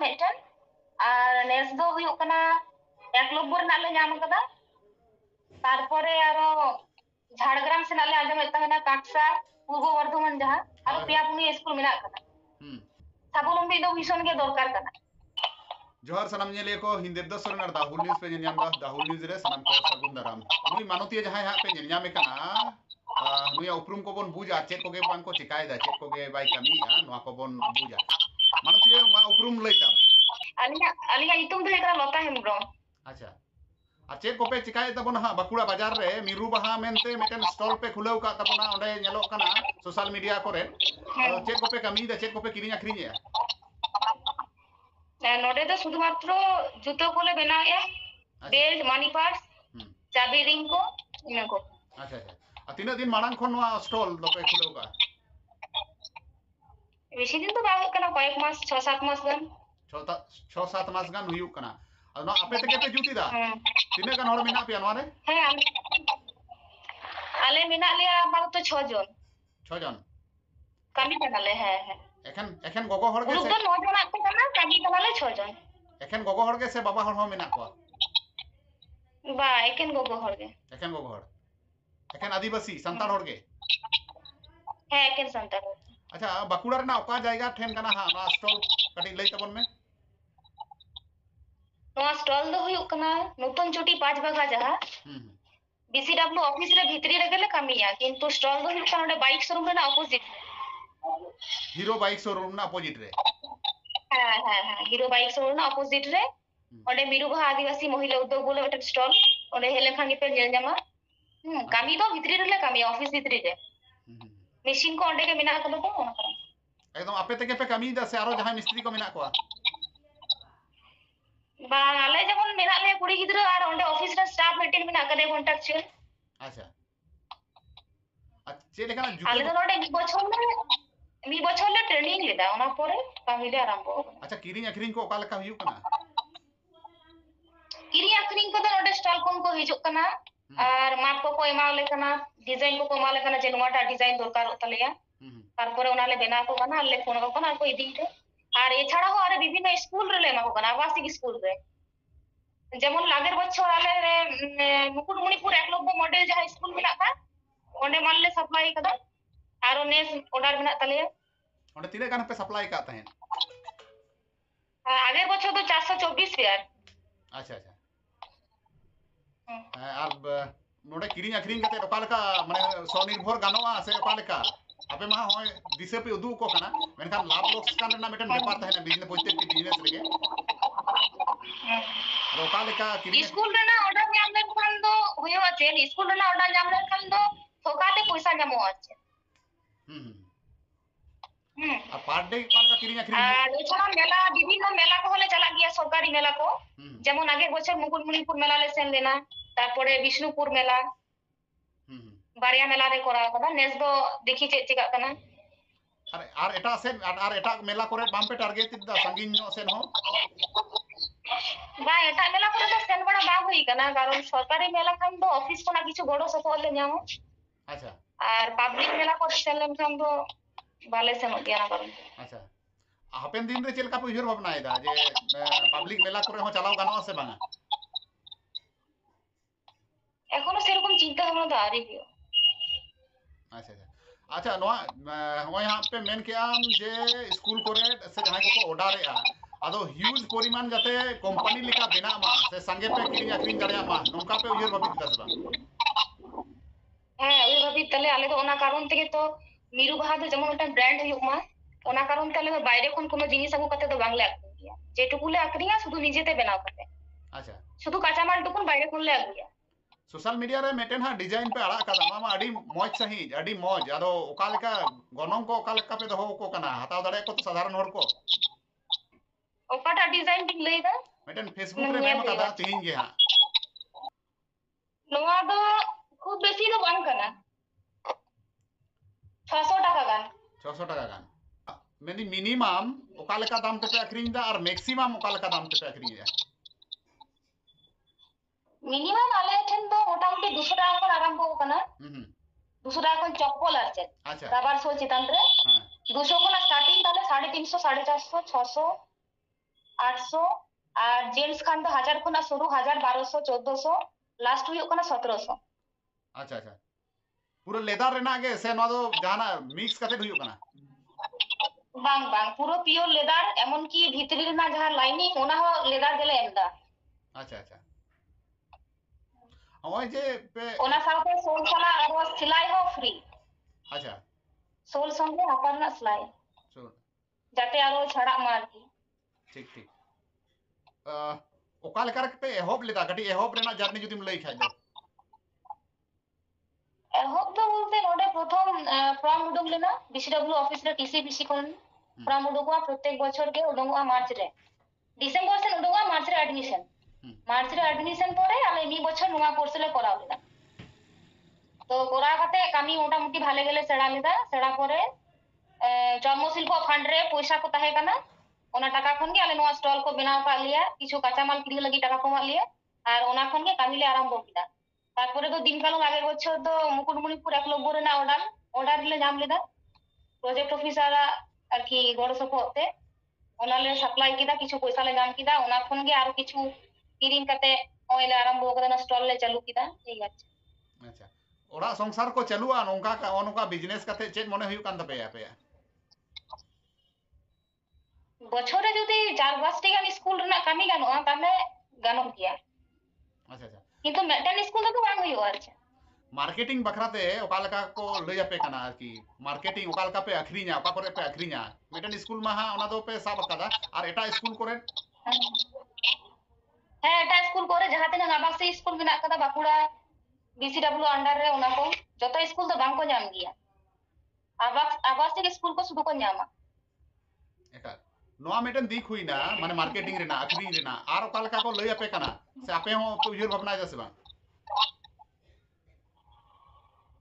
mitten और नेस दो हुयुक कना एकलव्य रनाल ले नाम कदा तारपरे आरो झाड़ग्राम से नाले आजम तहना काक्सा पूर्व वर्धमान जहां आरो ᱦᱳᱭ पिया पुनी स्कूल मेना कदा साबुलम्बी दो मिशन के दरकार कना जोहार सनम नेले को हिंदेबदा सोरेन और दाहुल न्यूज पे नेम दा दाहुल न्यूज रे सनम को सगुन दाराम नुई मानतीय जहां हा पे नेम कना नुई उपरुम को बन बुझा चेक को गे बांग को चिकाय दा चेक को गे बाई कमी नोआ को बन बुझा मानतीय मा उपरुम लैताम अलिया अलिया इतुम दे करा लता हेमब्रम अच्छा आ चेक को पे चिकाय तबन हा बाकुड़ा बाजार रे मिरु बहा मेनते मेटन स्टॉल पे खुलेव का तबना ओंडे नेलो कना सोशल मीडिया करे चेक को पे कमी दा चेक को पे किरिंग अखरिंग नोडे दो शुधुमात्र जूतो कोले बनाया बेल्ट मनी पर्स चाबी रिंग को इन को अच्छा अच्छा तीना दिन मांग खन नोआ स्टॉल दो पे खुलेव का बेसी दिन तो बाग कना कयेक मास 6-7 मास गन 6-7 मास गान हुयुक कना अदो आपे तके पे जुती दा तीना गान हर मिना पे नोआ रे आले मिना लिया बार तो 6 जन कमी कनाले है एखन गोगो हर के से तो 9 जन आते कना कमी कनाले 6 जन एखन गोगो हर के से बाबा हर हो मिना को बा एखन गोगो हर के एखन गोगो हर एखन आदिवासी संतान हर के है एखन संतान अच्छा बाकुड़ा रे ना ओका जायगा ठेन कना हा ना स्टॉल कटी लई तबन में नोआ स्टॉल दो हुयुक कना नतुन चोटी 5 बागा जहा बीसीडब्ल्यू ऑफिस रे भीतरी रे गेले कमिया किंतु स्टॉल दो हुयुक कना बाइक शोरूम रे ना अपोजिट हीरो बाइक शोरूम ना opposite ray hero bike showroom ना अपोजिट रे ओंडे मिरुभा आदिवासी महिला उद्योग बोले ओटे स्टॉल ओंडे हेले खांगी पे नेल जामा कमी दो भीतरी रे कमी ऑफिस भीतरी रे मशीन को ओंडे के मिना कदो तो एकदम आपे तके पे कमी दा से आरो जहां मिस्त्री को मिना को बा आले जमन मिना ले कुड़ी गिदरा और ओंडे ऑफिस रे स्टाफ मीटिंग मिना कदे कॉन्ट्रैक्चुअल अच्छा अच्छे लेकिन जुतो आले तो ओंडे मी बछर ले ट्रेनिंग लेदा ओना परे कमी ले आरंभ अच्छा किरिंग अखरिंग को ओका लेका हुयुक कना किरिंग अखरिंग को तो ओंडे स्टॉल कोन को हिजुक कना और माप को एमा ले कना डिजाइन को एमा ले कना जे नोटा डिजाइन दरकार तलेया तारपरे ओनाले बेना को कना ले फोन को कना को इदी रे और एछाड़ा हो आरे विभिन्न स्कूल रे लेमा को कना आवासिक स्कूल रे जेमन लागेर बच्चों आले रे मुकुटमणिपुर एकलव्य मॉडल जहां स्कूल मिला था ओंडे मान ले सप्लाई कदा आरो नेस ऑर्डर मिना तलेया ओंडे तिने गान पे सप्लाई का तहेन आगे बच्चों तो 424 यार अच्छा अच्छा अब नोडे किरिंग अखरिंग कते ओका लेका माने स्वनिर्भर गानोआ से ओका लेका आपे मा होय दिसे पे उदु को कना मेनखान लाभ लोकसान ना मेटन व्यापार तहेना बिजनेस पोस्टेड की बिजनेस रेगे ओका लेका किरिंग स्कूल रे ना ऑर्डर नाम ले खान दो होयो आछे स्कूल रे ना ऑर्डर नाम ले खान दो थोकाते पैसा जमो आछे आ पर डे पाल का किरिंग अखरिंग আর এছাড়া মেলা বিভিন্ন মেলা কো হলে চালা গিয়া সরকারি মেলা কো যেমন আগে বছর মুকুটমণিপুর মেলা লে সেন লেনা তারপরে বিষ্ণুপুর মেলা বারিয়া মেলা রে করা কথা নেস দো দেখি চে চিকা কানা अरे आर एटा से आर एटा मेला करे बाम पे टारगेट दा संगीन नो सेन हो বা এটা মেলা করে তো সেন বড় বা হই কানা কারণ সরকারি মেলা খান তো অফিস কোনা কিছু বড় সফল লে নাও अच्छा আর পাবলিক মেলা করে সেন লেন খান তো ভালে সেন গিয়া না করুন अच्छा हापेन दिन रे चेलका पे उयर भावना आइदा जे पब्लिक मेला करे हो चलाव गानो से बांगा এখনো সেরকম চিন্তা ভাবনা তো আরে কি अच्छा अच्छा अच्छा नोआ होय यहां पे मेन के आम जे स्कूल करे से जहां को ऑर्डर है आदो ह्यूज परिमाण जाते कंपनी लिका बेना मा से संगे पे किरिंग अखरिंग दाड़िया मा नोंका पे उयर भाबित दास बा ওই ভাবি তাহলে আলে তো ওনা কারণ থেকে তো মিরু বাহা তো যেমন একটা ব্র্যান্ড হইুক মা ওনা কারণ তাহলে বাইরে কোন কোনো জিনিস আগু কাতে তো বাংলা আকিয়া যেটুকুলে আকিয়া শুধু নিজেতে বানাও কাতে अच्छा শুধু কাঁচামাল টুকুন বাইরে কোনলে আকিয়া सोशल मीडिया रे मेटेन हा डिजाइन पे अड़ा का मामा अडी मौज सही अडी मौज आदो ओका लेका गनों को ओका लेका पे दहो को कना हताव दाड़े को तो साधारण हर को ओकाटा डिजाइन बिन लेदा मेटेन फेसबुक रे मेम का तिहिन गे हा नोआ दो खूब बेसी तो बांग कना 600 টাকা গান 600 টাকা গান मेनी मिनिमम ओका लेका दाम पे अखरिंग दा और मैक्सिमम ओका लेका दाम पे अखरिंग दा মিনিমাম আলে ঠেন তো মোটামুটি 200 টাকা করে আরম্ভ কনা 200 টাকা করে চপ্পল আছে আচ্ছা রাবার সোল চিতান রে 200 কোনা স্টার্টিং তাহলে 350 450 600 800 আর জেন্টস খান তো 1000 খনা শুরু 1000 1200 1400 লাস্ট হুᱭᱩᱜ ᱠᱟᱱᱟ 1700 अच्छा अच्छा पूरा लेदर रेना गे से नो दो जाना मिक्स कते हुई कना बांग बांग पूरा पियोर लेदर एमन की भीतरी रेना जहां लाइनिंग ओना हो लेदर गेले एमदा अच्छा अच्छा ओय जे पे ओना साथे सोल साला और सिलाई हो फ्री अच्छा सोल संगे हापारना सिलाई सुन जाते आरो छड़ा मार की ठीक ठीक ओका लेकर पे एहोब लेदा कटी एहोब रेना जर्नी जुदिम लई खाइ दो एहोब तो बोलते नोडे प्रथम फॉर्म उडुक लेना बीसीडब्ल्यू ऑफिस रे टीसीबीसी कोन फॉर्म उडुकवा प्रत्येक बछर के उडुकवा मार्च रे डिसेंबर से उडुकवा मार्च रे एडमिशन परे आले नी बछर नुवा कोर्स ले कराव लेदा तो कोरा काते कामी मोटामुटी भाले गेले सेड़ा लेदा सेड़ा परे जन्मशिल्प फंड रे पैसा को ताहे काना ओना टाका खन गे आले नुवा स्टॉल को बनाव का लिया किछु काचा माल किरी लगी टाका को लिया আর ওনা खन गे कामी ले आरंभ किदा তারপরে তো দিনকাল আগে বছর তো মুকুটমণিপুর এক লব্বর না অর্ডার দিলে নাম লেদা প্রজেক্ট অফিসার আর কি গড় সপোতে ওনালে সাপ্লাই কিদা কিছু পয়সা লে নাম কিদা ওনা खन गे আর কিছু কিরিং কাতে ওইলে আরম্ভ করে স্টল ले চালু কিদা ঠিক আছে अच्छा ओरा संसार को चलुआ नोंका का ओनका बिजनेस कते चेत मने हुई कान तपे आपे বছরে যদি 4-5টি গান স্কুল রেনা কামি গানোa তাহলে গানো গিয়া अच्छा अच्छा কিন্তু মেটান স্কুল তো বাং হইও আছে मार्केटिंग बखराते ओका लका को लई आपे कना की मार्केटिंग ओका लका पे अखरीना ओका करे पे अखरीना मेटन स्कूल मा हा ओना दो पे साब कदा और एटा स्कूल करे হ্যাঁ এটা স্কুল করে যাহা তিনা আবাসিক স্কুল মেনা কাদা বাঁকুড়া बीसीडब्ल्यू अंडर रे ओना को जतो स्कूल तो बांग को नाम गया आवासिक स्कूल को सुदु को नामा एका नोआ मेटन दिख हुई ना माने मार्केटिंग रेना अखरी रेना और ओका लका को लई आपे कना से आपे हो तो उजर भावना जसे बा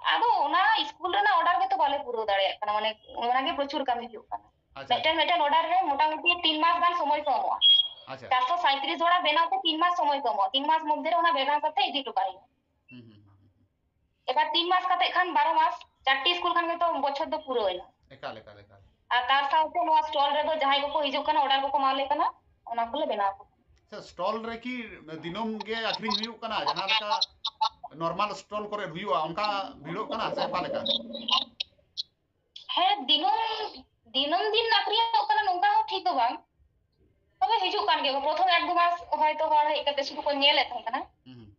आदो ओना स्कूल रे ना ऑर्डर के तो बाले पूरो दाड़े kana माने ओना के प्रचुर कामी हुई kana अच्छा मेटन ऑर्डर रे मोटामुटी 3 मास गान समय को हमवा अच्छा 437 जोड़ा बेनाते 3 मास समय को हमवा 3 मास मध्य रे ओना बेना करते इदी टुकाई এবার 3 মাস কাতে খান 12 মাস চারটি স্কুল খান তো বছর তো পুরো হইলো एकाल एकाल एकाल আর তার সাথে নোয়া স্টল রে তো যাহাই को हिजुक kana ऑर्डर को माले kana ओना को ले बेना को से स्टॉल रे की दिनम गे अखरी हुई कना जहां लका नॉर्मल स्टॉल करे हुईवा उनका भिड़ो कना से पा लका হ্যাঁ দিনম দিন নাকরিয়া ওখানে নৌকা হো ঠিক তো বাং তবে হিজুক কান গে প্রথম 1-2 মাস হয়তো হড় একাতে শুধু কোন নিয়ে লেতে না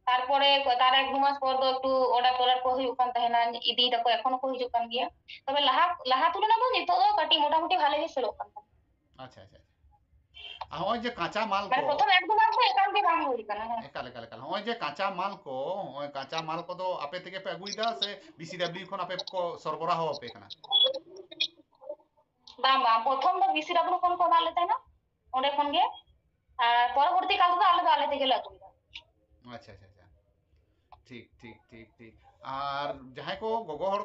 তারপরে তার 1-2 মাস পর তো একটু অর্ডার কো হুয়ুক কান তাহেনা ইদি দকো এখনো কো হিজুক কান গিয়া তবে লাহা তুলনা তো নিতো তো কাটি মোটামুটি ভালো গে সেলো কান अच्छा अच्छा होय जे काचा माल মানে को প্রথম 1-2 মাস তো একাউন্টে বাং হই কানা एकाल एकाल एकाल होय जे काचा माल को तो आपे तेके पे अगुइदा से बीसीडब्ल्यू खन आपे को सरबराह हो पे कना বাং বাং প্রথম তো বিসিডব্লিউ কোন কোন আলে তাই না ওনে কোন গে আর পরবর্তী কাল তো আলে থেকে লাগু अच्छा अच्छा अच्छा ठीक ठीक ठीक ठीक আর যাহাই को गोगो हर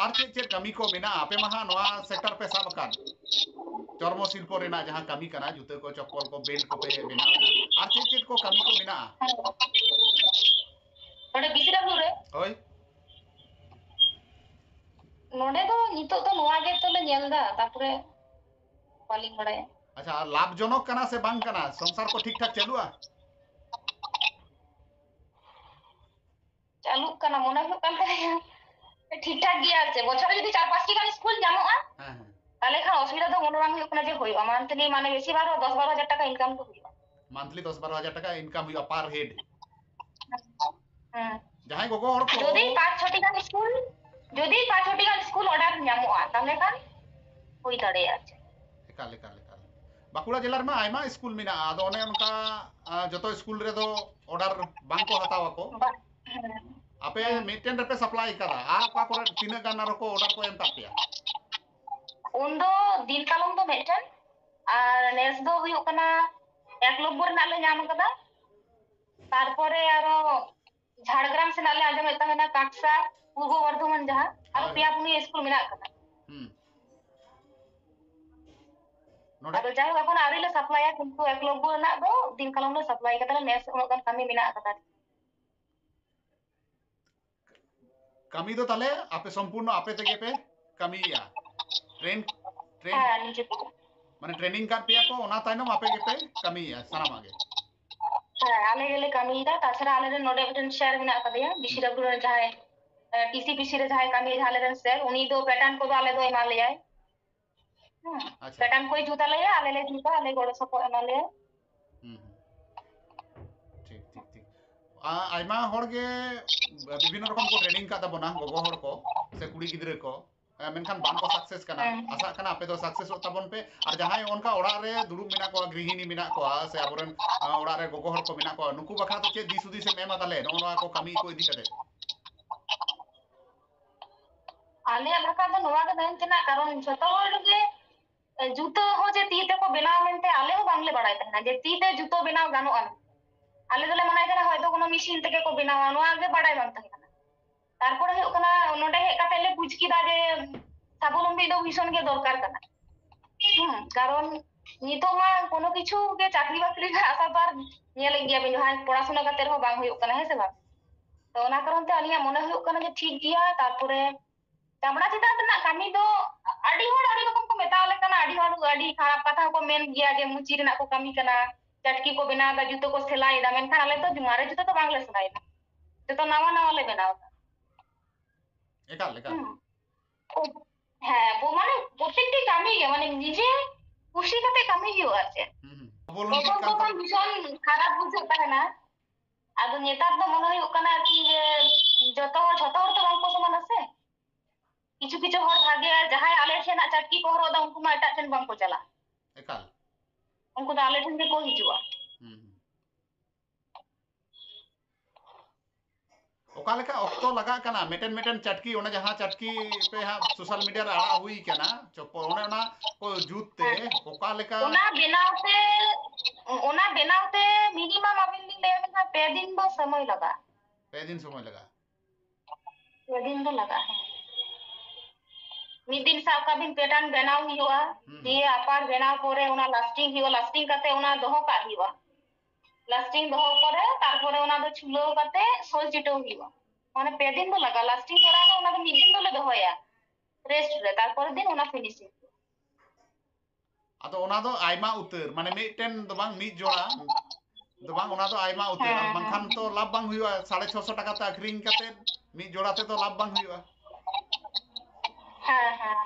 आर चेत कमी को मेना आपे महा नोआ सेक्टर पे सब कान चर्म शिल्प रेना जहां कमी कना जुते को चप्पल को बेल्ट को पे बेना आर चेत को कमी को मेना ওটা বিসিডব্লিউ রে होय নোডে তো নিতো তো নোয়া গে তো লে নেলদা তারপরে কলিং বড়ায় अच्छा लाभजनक कना से बांग कना संसार को ठीक ठाक चलुआ চালু কানা মনে হয় কাল ঠিকঠাক গিয়ে আছে বছরে যদি 4-5টি গান স্কুল যামো হ্যাঁ হ্যাঁ তাহলে এখানে অসুবিধা তো মনে রাখি ওখানে যে হইবা মান্থলি মানে বেশি ভালো 10-12 হাজার টাকা ইনকাম তো হইবা मंथली 10-12 हजार টাকা ইনকাম হইবা পার হেড হুম যাহাই गोगो हर को যদি 5-6টি গান স্কুল অর্ডার যামো তাহলে খান হই দাঁড়ে আছে एकाल एकाल एकाल बाकुड़ा जिला में आयमा स्कूल मेना आदो ओने उनका जतो स्कूल रे दो ऑर्डर बांग को हतावा को आपे मिटेन रे पे सप्लाई करा आ का करे तीन गान रो को ऑर्डर को एम कापिया उन दो दिन कालम तो मेटन আর নেক্সট দো হুয়ুক কানা এক লব্বর নালে নাম কাদা তারপরে আরো ঝাড়গ্রাম সে নালে আজম এটা হয় না কাকসা পূর্ব বর্ধমান যাহা আর পিয়া পুনি স্কুল মেনা কাদা नोडे আদো যাই এখন আরিলে সাপ্লাই কিন্তু এক লব্বর না দো দিন কালম লে সাপ্লাই কাদা নেক্সট উনকান কামি মেনা কাদা कमी दो तले आपे संपूर्ण आपे तेगे पे कमी या ट्रेन ट्रेन হ্যাঁ নিচে माने ट्रेनिंग कर पिया को ओना ताइनम आपे गेपे कमी है सनामा गे आले गेले कमी दा ताछड़ा आले रे नोडे मिटन शेयर मेना कदिया बीसीडब्ल्यू रे जहाय टीसीपीसी रे जहाय कमी झाले रे शेयर उनी दो पैटर्न को आले दो एमा लेय अच्छा पैटर्न कोई जुता ले आले ले जुता आले गोड़ सपो एमा ले ठीक ठीक ठीक आइमा हर गे विभिन्न रकम को ट्रेनिंग का तबना गोगो हर को से कुड़ी गिद्रे को मेनखान बान को सक्सेस कना आशा कना आपे दो सक्सेस तबन पे और जहां उनका ओड़ा रे दुरु मिना को गृहिणी मिना को से आबरन ओड़ा रे गोगो हर को मिना को नुकु बखरा तो चे दिसुदी से मेमा ताले नोनवा को कमी को इदी कते आले बखा तो नोवा के देन तना कारण जतो हर गे जूतो हो जे तीते को बनाव मेनते आले हो बांगले बड़ाय तना जे तीते जूतो बनाव गानो आले दोले मनाय तना होयतो कोनो मशीन तेके को बनावा नोवा गे बड़ाय बांग तहना तारपरे हो कना नोडे हे काते ले बुझ किदा जे साबलम्बी दो भीषण के दरकार कना कारण नितो मा कोनो किछु के चाकरी बाकरी रे आशा बार नेल गया बिन हाय पढ़ाशोना काते हो बांग होयो कना हे से बा तो ओना कारण ते आलिया मने होयो कना जे ठीक गिया तारपरे चामड़ा चिता तना कमी दो आडी रकम को मेता ले कना आडी खराब कथा को मेन गिया जे मुची रेना को कमी कना चटकी को बिना दा जुतो को सिलाई दा मेन खान आले तो जुमारे जुतो तो बांगले सिलाई दा तो नवा नवा ले बनाओ एकाल एकाल হ্যাঁ মানে প্রত্যেকটি কামই মানে নিজে খুশি কাতে কামই হিও আছে তখন ভীষণ খারাপ বুঝতে পারে না আদো নেতার তো মনে হয় ওখানে আর কি যে যত ছোট হর তো অল্প সমান আছে কিছু কিছু হর ভাগে যাহাই আলে সেনা চাটকি কহরো দা উনকু মা এটাটেন বাংকো চালা एकाल उनको दा आले ठन के को हिजुआ ओकालेका ऑक्टो लगा कना मेटन मेटन चटकी ओने जहां चटकी पे हा सोशल मीडिया रे आड़ा हुई कना चोपो ओने ओना को जूते ओकालेका ओना बनावते मिनिमम अबिन दिन ले में 2 दिन दो समय लगा 2 दिन समय लगा 2 दिन तो लगा है मिद दिन सा का बिन पैटर्न बनाव हिवा दिए अपार बनाव परे ओना लास्टिंग हिवा लास्टिंग काते ओना दोहो का हिवा लास्टिंग दोहो परे तारपरे ओना दो छुलो काते सोल चिटो हिवा माने 2 दिन तो लगा लास्टिंग करा दो ओना मिद दिन तो ले दोहोया रेस्ट रे तारपरे दिन ओना फिनिशिंग आदो ओना दो आइमा उतर माने मिटेन दो बांग मिद जोड़ा दो बांग ओना दो आइमा उतर बांखान तो लाभ बांग हुआ 650 टाका ते अखरिंग काते मिद जोड़ा ते तो लाभ बांग हुआ हां हां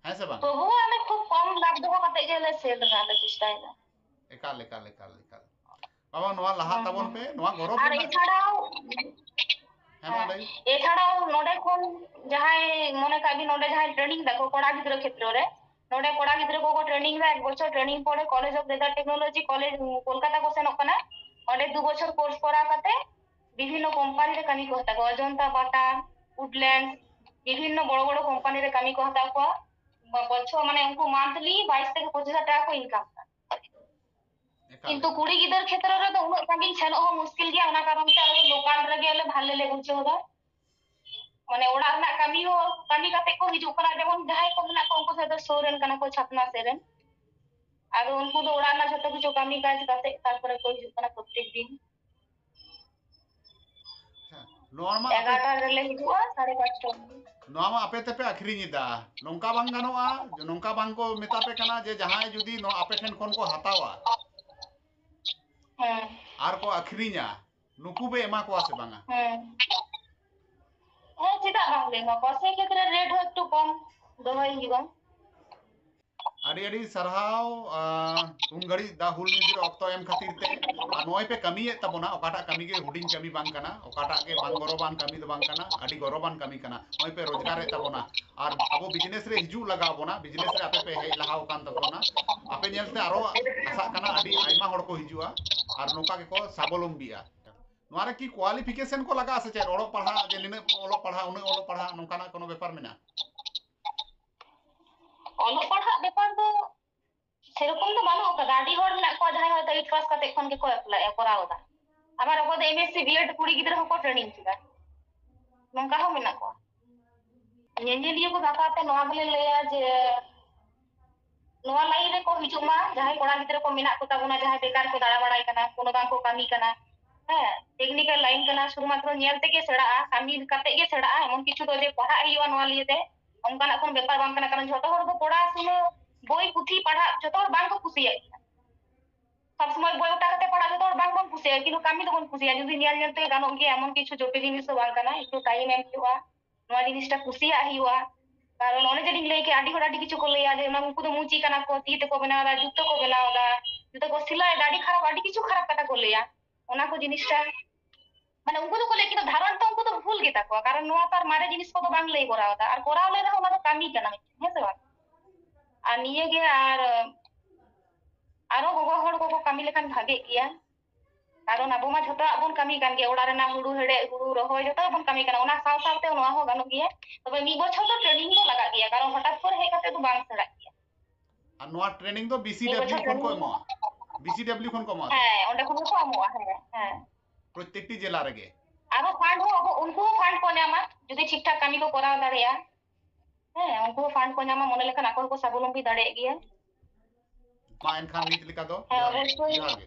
है से बांग तो वो हमें खूब कम लाभ दोहो काते गेले सेल गाले चेष्टा है एकाल एकाल एकाल एकाल बाबा नोआ लहा ताबन पे नोआ गौरव আর এছাড়াও হ্যাঁ এছাড়াও নোডে কোন যাহাই মনে কাবি নোডে যাহাই ট্রেনিং দেখো কোড়া গিদ্র ক্ষেত্রে রে নোডে কোড়া গিদ্র को ट्रेनिंग रे 1 বছর ট্রেনিং পড়ে college of leather technology college Kolkata को सेन ओकना ओडे 2 বছর কোর্স করা কাতে বিভিন্ন কোম্পানি রে কামি को हता অজন্তা বাটা উডল্যান্ড বিভিন্ন বড় বড় কোম্পানি রে কামি को हता को বছর মানে उनको মান্থলি 22 থেকে 25000 টাকা को ইনকাম কিন্তু কুড়ি গিদের ক্ষেত্রে রে তো উনো কামি সেন ও মুশকিল গিয়া ওনা কারণ তে লোকাল রে গেলে ভালো লে বুঝছো দা মানে ওড়া না কামি हो কামি কাতে को হিজু করা যেমন যাহাই को না को उनको से तो सोरेन कना को छापना सेरेन আর उनको तो ওড়া না ছোট কিছু কামি কাজ কাতে তারপরে को হিজু কনা প্রত্যেক দিন नॉर्मल 11টা রে হিজু 5:30 नोआ मा आपे तेपे अखरिኝदा नोंका बांग गानोआ नोंका बांग को मेता पे कना जे जहां जुदी नो आपे ठेन कोन को हतावा आर को अखरिña नुकु बे एमा को आसे बांगा चिदा बांग लेंगा कसे क्षेत्र रेट हो एकटू कम दोहई हिबा अड़ी अड़ी सरहाव उन घड़ी दा हुल निजिर ऑक्टो एम खातिर ते नोय पे कमी है तबोना ओकाटा कमी के हुडिंग कमी बांग कना ओकाटा के बांग गरोबान कमी दो बांग कना अड़ी गरोबान कमी कना नोय पे रोजगार है तबोना और अबो बिजनेस रे हिजू लगा बोना बिजनेस रे आपे पे हे लहाव कान तबोना आपे नेलते आरो आशा कना अड़ी आइमा हड़ को हिजुआ और नोका के को साबलम्बिया नोआरे की क्वालिफिकेशन को लगा से चे ओलो पढ़ा जे निने ओलो पढ़ा उने ओलो पढ़ा नोकाना कोनो व्यापार मेना ओलो पढ़ा व्यापार तो সেরকম তো ভালো ওকা গাড়ি হর না কো যাই হয়তো 8 পাস কাতে এখন কে কো অ্যাপ্লাই করা ওটা আবার ওকো এমএসসি বিএড কুড়ি গিদ্র হকো ট্রেনিং ছিলা নঙ্কা হো মেনা কো ñeñeliyo ko bakate noa gele leya je noa lai re ko hijuma jahay koda gidra ko mena ko tabuna jahay bekar ko dara barai kana kono bang ko kami kana technical line कना शुरू मात्र nail तेगे सेड़ा कमी काते गे सेड़ा एमन किछु तो जे पढ़ा हिवा नोआ लिए ते onka na kon बेपार बांग kana कारण झोटो हर दो पढ़ा सुनो বই পুঁথি পড়া যত হড় বাং কো কুসিয়ায় সব সময় বই ওটা কাতে পড়া যত হড় বাং বন কুসিয়ায় কিন্তু কামি তো বন কুসিয়ায় যদি নিয়াল নিয়াল তে গানো গে এমন কিছু জটিল জিনিস তো বাং কানা একটু টাইম এম হুआ নয়া জিনিসটা কুসিয়া হুआ কারণ অনেক যেদিন লেকে আডি হড় আডি কিছু কো লইয়া যে না উনকু তো মুচি কানা কো তি তে কো বেনাওদা জুতো কো বেনাওদা জুতো কো সিলাই দাড়ি খারাপ আডি কিছু খারাপ কাটা কো লইয়া ওনা কো জিনিসটা মানে উনকু তো কলে কিন্তু ধারণ তো উনকু তো ভুল গে তাকো কারণ নোয়া তার মারে জিনিস কো তো বাং লই করাওদা আর করাও লই রहो ওনা তো কামি কানা হেসে বাং আর নিয়ে গে আর আরো গোগো হড় কো কামি লেখান ভাগে গিয়া কারণ আবো মা ঝোটো আবন কামি কান গে ওড়া রেনা হুড়ু হেড়ে হুড়ু রহয় ᱡᱚᱛᱚ ᱵᱚᱱ ᱠᱟᱹᱢᱤ ᱠᱟᱱᱟ ᱚᱱᱟ ᱥᱟᱶ ᱥᱟᱶᱛᱮ ᱱᱚᱣᱟ ᱦᱚᱸ ᱜᱟᱱᱚᱜ ᱜᱮᱭᱟ ᱛᱚᱵᱮ ᱢᱤᱫ ᱵᱚᱪᱷᱚᱨ ᱫᱚ ᱴᱨᱮनिং ᱫᱚ ᱞᱟᱜᱟᱜ ᱜᱮᱭᱟ ᱠᱟᱨᱚᱱ ᱦᱚঠাৎ করে ᱦᱮᱡ ᱠᱟᱛᱮ ᱫᱚ ᱵᱟᱝ ᱥᱮᱬᱟᱜ ᱜᱮᱭᱟ আর নোয়া ট্রেনিং তো বিসিডব্লিউ খন কো এমা বিসিডব্লিউ খন কো এমা হ্যাঁ ᱚᱸᱰᱮ ᱠᱷᱚᱱ ᱠᱚ ᱮᱢᱚᱜᱼᱟ ᱦᱮᱸ ᱦᱮᱸ প্রত্যেকটি জেলা রেগে আরো ফান্ড হো উনকু ফান্ড को ᱧᱟᱢᱟ যদি ঠিকঠাক কামি को করাও দাঁড়িয়া হ্যাঁ উনকু ফান্ড को ᱧᱟᱢᱟ মনে লেখান আকো को স্বাবলম্বী দাঁড়িয়ে গিয়া মা এনখান নিত লিকা দো হ্যাঁ জোহার অবশ্যই জোহার গে